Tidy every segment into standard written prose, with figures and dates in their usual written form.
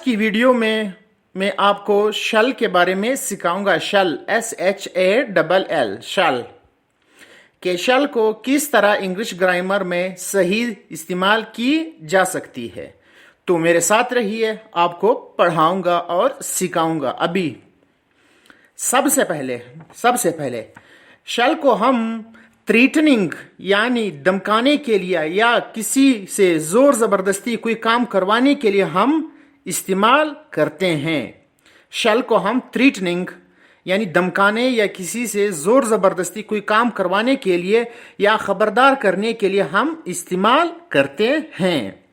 की वीडियो में मैं आपको शल के बारे में सिखाऊंगा। शल SHALL शल के शल को किस तरह इंग्लिश ग्रामर में सही इस्तेमाल की जा सकती है। तो मेरे साथ रहिए, आपको पढ़ाऊंगा और सिखाऊंगा। अभी सबसे पहले शल को हम थ्रेटनिंग यानी धमकाने के लिए या किसी से जोर जबरदस्ती कोई काम करवाने के लिए हम इस्तेमाल करते हैं। शल को हम थ्रेटनिंग यानी धमकाने या किसी से जोर जबरदस्ती कोई काम करवाने के लिए या खबरदार करने के लिए हम इस्तेमाल करते हैं।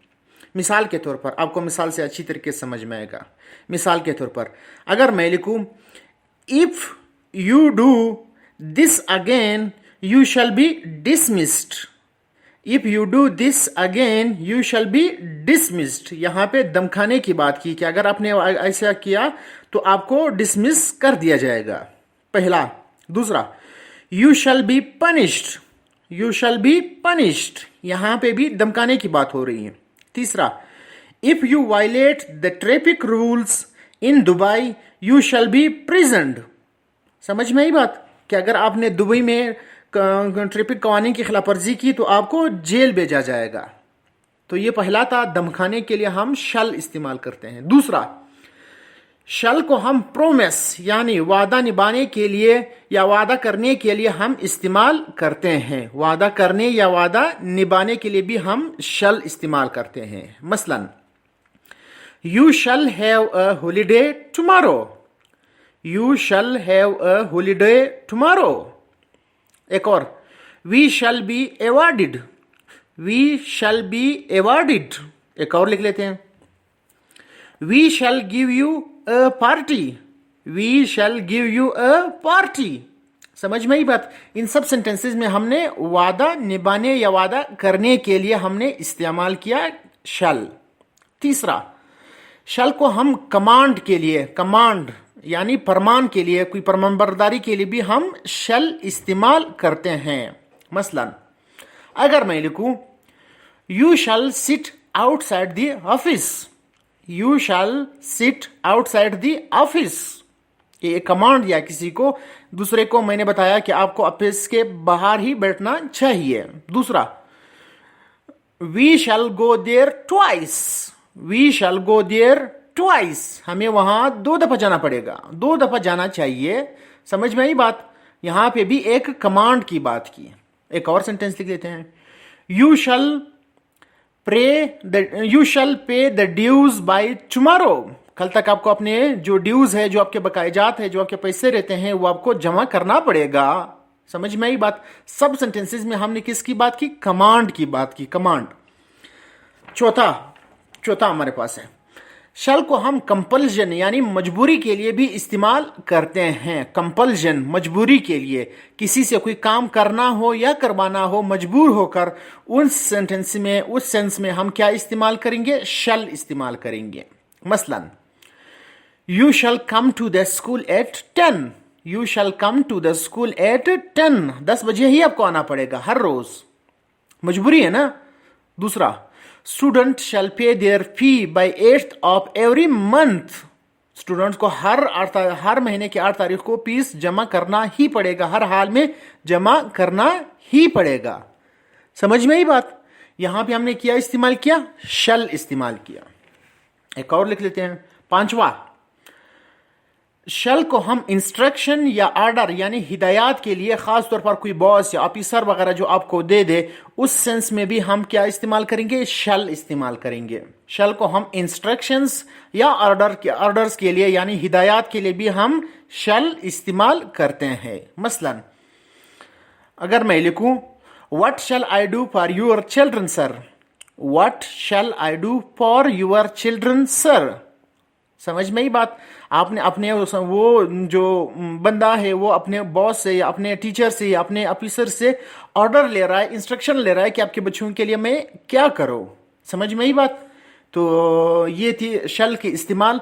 मिसाल के तौर पर, आपको मिसाल से अच्छी तरीके से समझ में आएगा। मिसाल के तौर पर अगर मैं लिखूं if you do this again you shall be dismissed, if you do this again you shall be dismissed। यहां पे धमकाने की बात की कि अगर आपने ऐसा किया तो आपको डिसमिस कर दिया जाएगा, पहला। दूसरा, you shall be punished, you shall be punished, यहां पे भी धमकाने की बात हो रही है। तीसरा, if you violate the traffic rules in Dubai you shall be prisoned। समझ में आई बात कि अगर आपने दुबई में ट्रैफिक कानून की खिलाफवर्जी की तो आपको जेल भेजा जाएगा। तो ये पहला था, धमकाने के लिए हम शल इस्तेमाल करते हैं। दूसरा, शल को हम प्रोमिस यानी वादा निभाने के लिए या वादा करने के लिए हम इस्तेमाल करते हैं। वादा करने या वादा निभाने के लिए भी हम शल इस्तेमाल करते हैं। मसलन, you shall have a holiday tomorrow, you shall have a holiday tomorrow. एक और, we shall be awarded, we shall be awarded. एक और लिख लेते हैं, we shall give you a party, we shall give you a party. समझ में ही बात। इन सब सेंटेंसेस में हमने वादा निभाने या वादा करने के लिए हमने इस्तेमाल किया शैल। तीसरा, शैल को हम कमांड के लिए, कमांड यानी फरमान के लिए, कोई फरमानबरदारी के लिए भी हम शल इस्तेमाल करते हैं। मसलन, अगर मैं लिखूं you shall sit outside the office, you shall sit outside the office, ये कमांड या किसी को, दूसरे को मैंने बताया कि आपको ऑफिस के बाहर ही बैठना चाहिए। दूसरा, we shall go there twice, we shall go there twice, हमें वहां 2 दफा जाना पड़ेगा, 2 दफा जाना चाहिए। समझ में आई बात। यहां पे भी एक कमांड की बात की। एक और सेंटेंस लिख देते हैं, यू शैल पे द ड्यूज बाय टुमारो। कल तक आपको अपने जो ड्यूज है, जो आपके बकायजात है, जो आपके पैसे रहते हैं, वो आपको जमा करना पड़ेगा। समझ में आई बात। सब सेंटेंसेस में हमने किसकी बात की? कमांड की बात की, कमांड। चौथा हमारे पास है, शल को हम कंपल्जन यानी मजबूरी के लिए भी इस्तेमाल करते हैं। कंपल्जन, मजबूरी के लिए, किसी से कोई काम करना हो या करवाना हो, मजबूर होकर, उस सेंस में हम क्या इस्तेमाल करेंगे? शल इस्तेमाल करेंगे। मसलन, you shall come to the school at 10, you shall come to the school at 10, 10 बजे ही आपको आना पड़ेगा हर रोज, मजबूरी है ना। दूसरा, student shall pay their fee by 8th of every month, students को हर महीने की 8 तारीख को फीस जमा करना ही पड़ेगा, हर हाल में जमा करना ही पड़ेगा। समझ में ही बात। यहां पे हमने क्या इस्तेमाल किया? शल इस्तेमाल किया। एक और लिख लेते हैं, 5वां, शल को हम इंस्ट्रक्शन या ऑर्डर यानी हिदायत के लिए, खास तौर पर कोई बॉस या ऑफिसर वगैरह जो आपको दे दे, उस सेंस में भी हम क्या इस्तेमाल करेंगे? शल इस्तेमाल करेंगे। शल को हम इंस्ट्रक्शंस या ऑर्डर्स के लिए यानी हिदायत के लिए भी हम शल इस्तेमाल करते हैं। मसलन, अगर मैं लिखूं what shell I do for your children sir, what shell I do for your children sir. समझ में ही बात। आपने अपने वो जो बंदा है वो अपने बॉस से या अपने टीचर से या अपने ऑफिसर से ऑर्डर ले रहा है, इंस्ट्रक्शन ले रहा है कि आपके बच्चों के लिए मैं क्या करूं। समझ में ही बात। तो ये थी शल के इस्तेमाल।